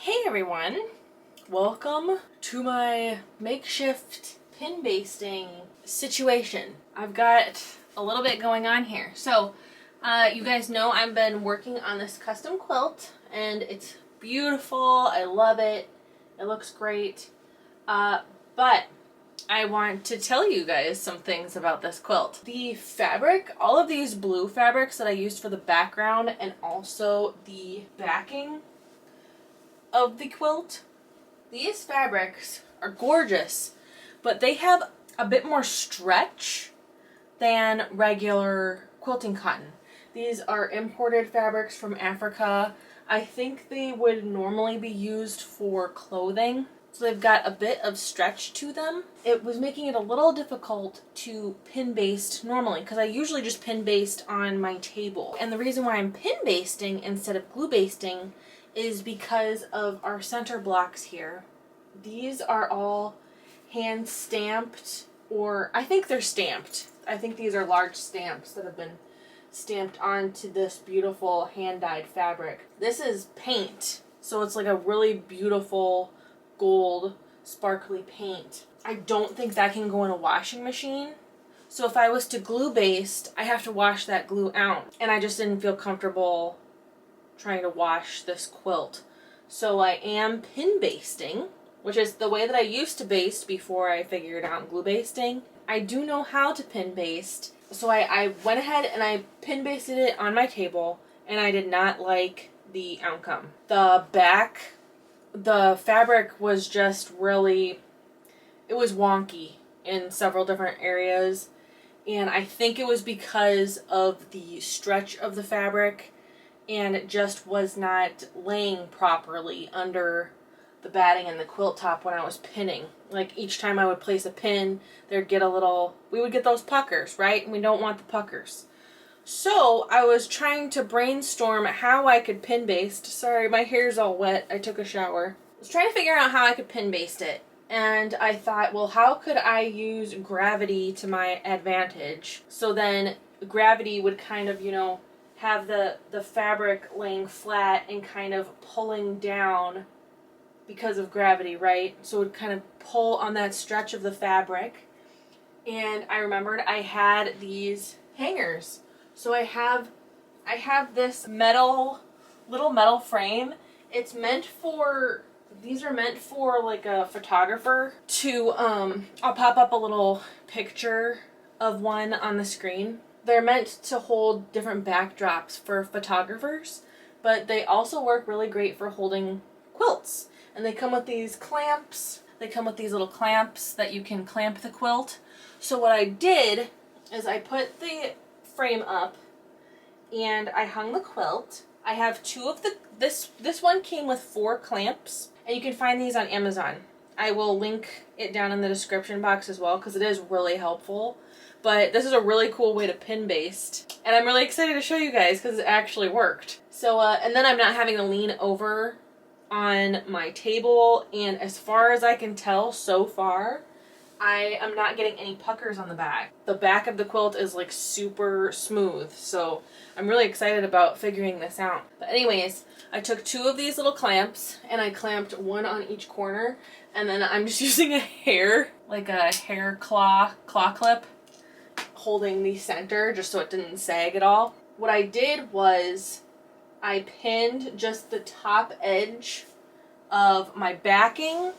Hey everyone, welcome to my makeshift pin basting situation. I've got a little bit going on here. So you guys know I've been working on this custom quilt and it's beautiful. I love it. It looks great. But I want to tell you guys some things about this quilt. The fabric, all of these blue fabrics that I used for the background and also the backing of the quilt, these fabrics are gorgeous, but they have a bit more stretch than regular quilting cotton. These are imported fabrics from Africa. I think they would normally be used for clothing, so they've got a bit of stretch to them. It was making it a little difficult to pin baste normally because I usually just pin baste on my table. And the reason why I'm pin basting instead of glue basting is because of our center blocks here. These are all hand stamped, or I think they're stamped. I think these are large stamps that have been stamped onto this beautiful hand-dyed fabric. This is paint, so it's like a really beautiful gold sparkly paint. I don't think that can go in a washing machine. So if I was to glue baste, I have to wash that glue out, and I just didn't feel comfortable trying to wash this quilt. So I am pin basting, which is the way that I used to baste before I figured out glue basting. I do know how to pin baste, so I went ahead and I pin basted it on my table, and I did not like the outcome. The back, the fabric was just really, it was wonky in several different areas, and I think it was because of the stretch of the fabric, and it just was not laying properly under the batting and the quilt top when I was pinning. Like each time I would place a pin, there'd get a little, we would get those puckers, right? And we don't want the puckers. So I was trying to brainstorm how I could pin baste. Sorry, my hair's all wet. I took a shower. I was trying to figure out how I could pin baste it. And I thought, well, how could I use gravity to my advantage? So then gravity would kind of, you know, have the fabric laying flat and kind of pulling down because of gravity, right? So it would kind of pull on that stretch of the fabric. And I remembered I had these hangers. So I have this little metal frame. It's meant for, these are meant for like a photographer to, I'll pop up a little picture of one on the screen. They're meant to hold different backdrops for photographers, but they also work really great for holding quilts. And they come with these clamps. They come with these little clamps that you can clamp the quilt. So what I did is I put the frame up and I hung the quilt. I have two of this one came with 4 clamps, and you can find these on Amazon. I will link it down in the description box as well because it is really helpful. But this is a really cool way to pin baste, and I'm really excited to show you guys because it actually worked. So, and then I'm not having to lean over on my table, and as far as I can tell so far, I am not getting any puckers on the back. The back of the quilt is like super smooth, so I'm really excited about figuring this out. But anyways, I took 2 of these little clamps and I clamped one on each corner, and then I'm just using a hair, like a hair claw clip, holding the center just so it didn't sag at all. What I did was I pinned just the top edge of my backing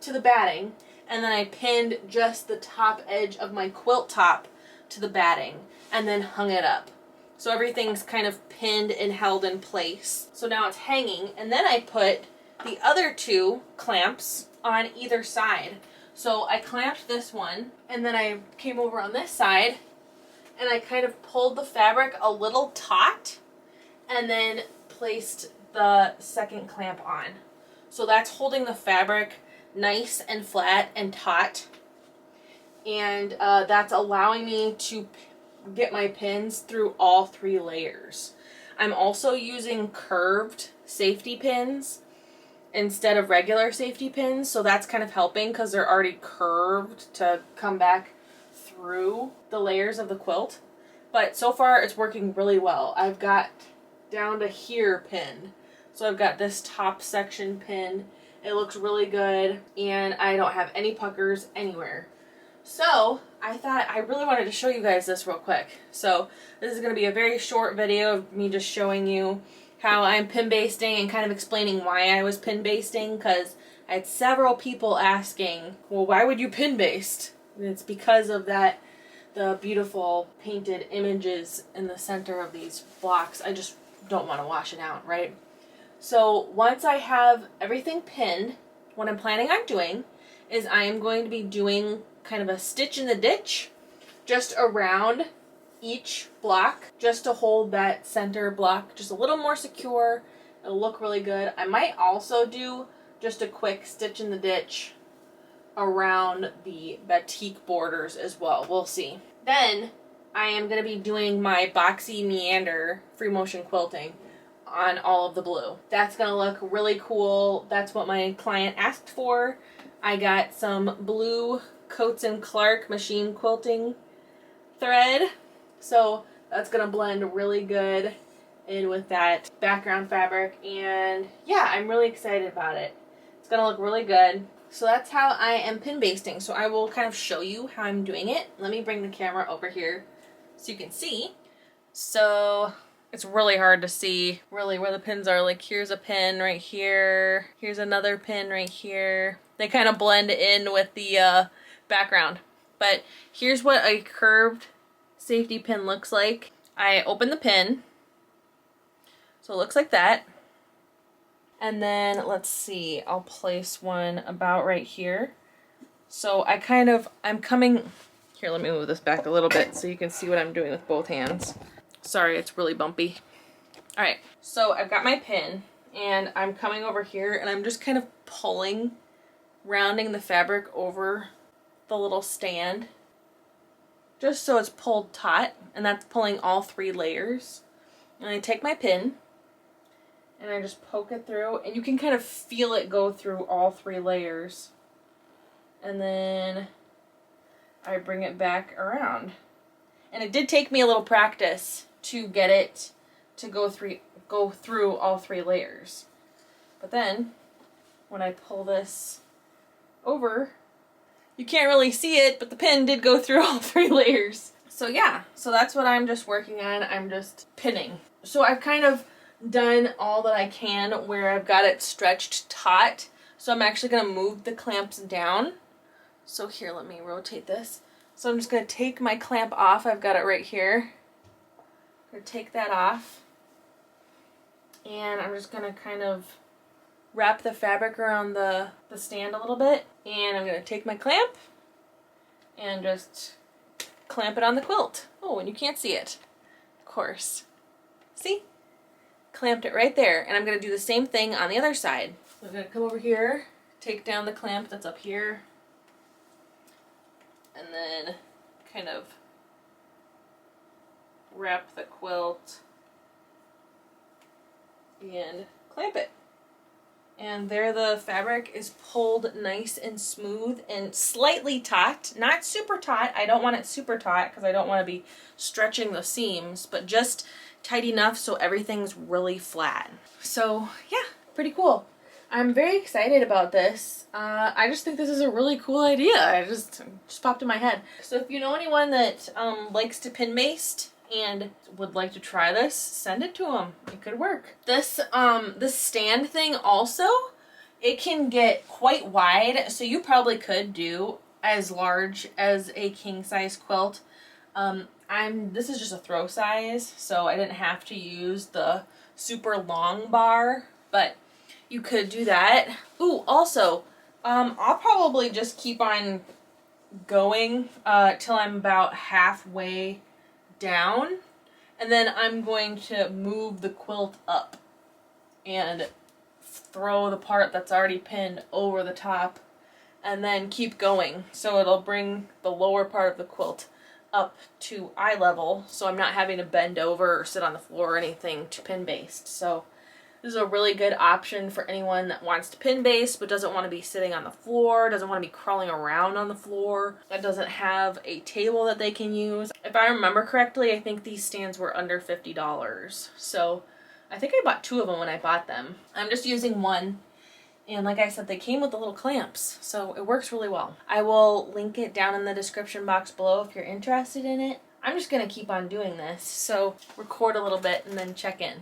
to the batting, and then I pinned just the top edge of my quilt top to the batting, and then hung it up. So everything's kind of pinned and held in place. So now it's hanging, and then I put the other 2 clamps on either side. So I clamped this one, and then I came over on this side, and I kind of pulled the fabric a little taut, and then placed the second clamp on. So that's holding the fabric nice and flat and taut, and that's allowing me to get my pins through all 3 layers. I'm also using curved safety pins instead of regular safety pins, so that's kind of helping because they're already curved to come back through the layers of the quilt. But so far it's working really well. I've got down to here pinned. So I've got this top section pinned. It looks really good, and I don't have any puckers anywhere. So I thought I really wanted to show you guys this real quick. So this is going to be a very short video of me just showing you how I'm pin basting and kind of explaining why I was pin basting, because I had several people asking, well, why would you pin baste? And it's because of that, the beautiful painted images in the center of these blocks. I just don't want to wash it out, right? So once I have everything pinned, what I'm planning on doing is I am going to be doing kind of a stitch in the ditch just around each block, just to hold that center block just a little more secure. It'll look really good. I might also do just a quick stitch in the ditch around the batik borders as well. We'll see. Then I am going to be doing my boxy meander free motion quilting on all of the blue. That's going to look really cool. That's what my client asked for. I got some blue Coats and Clark machine quilting thread, so that's gonna blend really good in with that background fabric, and yeah, I'm really excited about it. It's gonna look really good. So that's how I am pin basting. So I will kind of show you how I'm doing it. Let me bring the camera over here so you can see. So it's really hard to see really where the pins are. Like, here's a pin right here, here's another pin right here. They kind of blend in with the background. But here's what a curved safety pin looks like. I open the pin, so it looks like that. And then let's see, I'll place one about right here. So I'm coming here. Let me move this back a little bit so you can see what I'm doing with both hands. Sorry, it's really bumpy. All right, so I've got my pin and I'm coming over here and I'm just kind of pulling, rounding the fabric over the little stand just so it's pulled taut, and that's pulling all 3 layers. And I take my pin and I just poke it through, and you can kind of feel it go through all 3 layers, and then I bring it back around. And it did take me a little practice to get it to go through all 3 layers, but then when I pull this over, you can't really see it, but the pin did go through all 3 layers. So yeah, so that's what I'm just working on. I'm just pinning. So I've kind of done all that I can where I've got it stretched taut. So I'm actually going to move the clamps down. So here, let me rotate this. So I'm just going to take my clamp off. I've got it right here. I'm going to take that off. And I'm just going to kind of wrap the fabric around the stand a little bit, and I'm going to take my clamp and just clamp it on the quilt. Oh, and you can't see it, of course. See? Clamped it right there, and I'm going to do the same thing on the other side. I'm going to come over here, take down the clamp that's up here, and then kind of wrap the quilt and clamp it. And there the fabric is pulled nice and smooth and slightly taut. Not super taut. I don't want it super taut because I don't want to be stretching the seams, but just tight enough so everything's really flat. So yeah, pretty cool. I'm very excited about this. I just think this is a really cool idea. It just popped in my head. So if you know anyone that likes to pin baste and would like to try this, send it to them. It could work. This stand thing also, it can get quite wide, so you probably could do as large as a king size quilt. This is just a throw size, so I didn't have to use the super long bar, but you could do that. Ooh, also, I'll probably just keep on going till I'm about halfway down, and then I'm going to move the quilt up and throw the part that's already pinned over the top, and then keep going, so it'll bring the lower part of the quilt up to eye level, so I'm not having to bend over or sit on the floor or anything to pin baste. So this is a really good option for anyone that wants to pin baste but doesn't want to be sitting on the floor, doesn't want to be crawling around on the floor, that doesn't have a table that they can use. If I remember correctly, I think these stands were under $50. So I think I bought 2 of them when I bought them. I'm just using one. And like I said, they came with the little clamps, so it works really well. I will link it down in the description box below if you're interested in it. I'm just gonna keep on doing this, so record a little bit and then check in.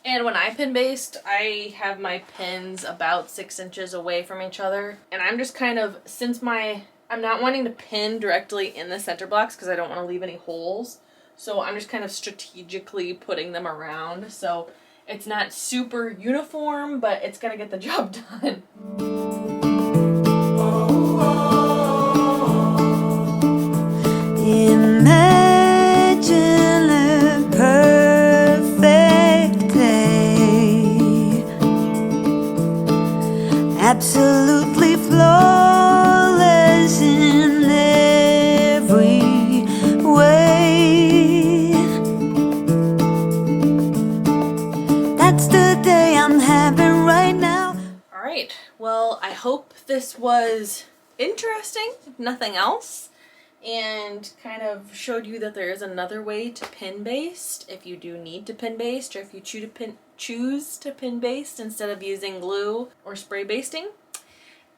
And when I pin baste, I have my pins about 6 inches away from each other. And I'm just kind of, I'm not wanting to pin directly in the center blocks because I don't want to leave any holes. So I'm just kind of strategically putting them around. So it's not super uniform, but it's going to get the job done. Imagine a perfect day, absolutely flawless in every way. That's the day I'm having right now. All right, well, I hope this was interesting, if nothing else, and kind of showed you that there is another way to pin baste if you do need to pin baste, or if you choose to pin baste instead of using glue or spray basting.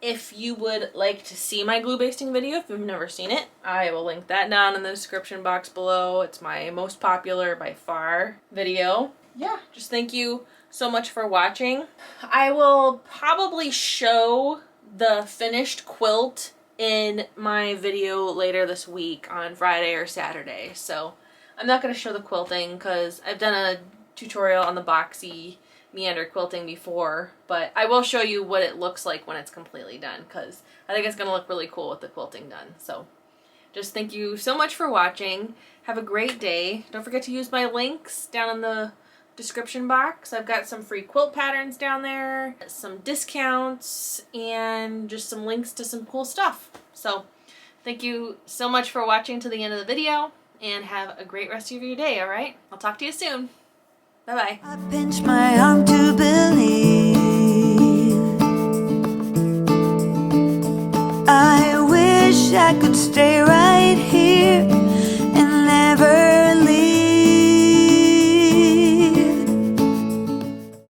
If you would like to see my glue basting video, if you've never seen it, I will link that down in the description box below. It's my most popular by far video. Yeah, just thank you so much for watching. I will probably show the finished quilt in my video later this week on Friday or Saturday. So I'm not going to show the quilting because I've done a tutorial on the boxy meander quilting before, but I will show you what it looks like when it's completely done because I think it's going to look really cool with the quilting done. So just thank you so much for watching. Have a great day. Don't forget to use my links down in the description box. I've got some free quilt patterns down there, some discounts, and just some links to some cool stuff. So thank you so much for watching to the end of the video, and have a great rest of your day, alright? I'll talk to you soon. Bye-bye. I pinch my arm to believe. I wish I could stay right here.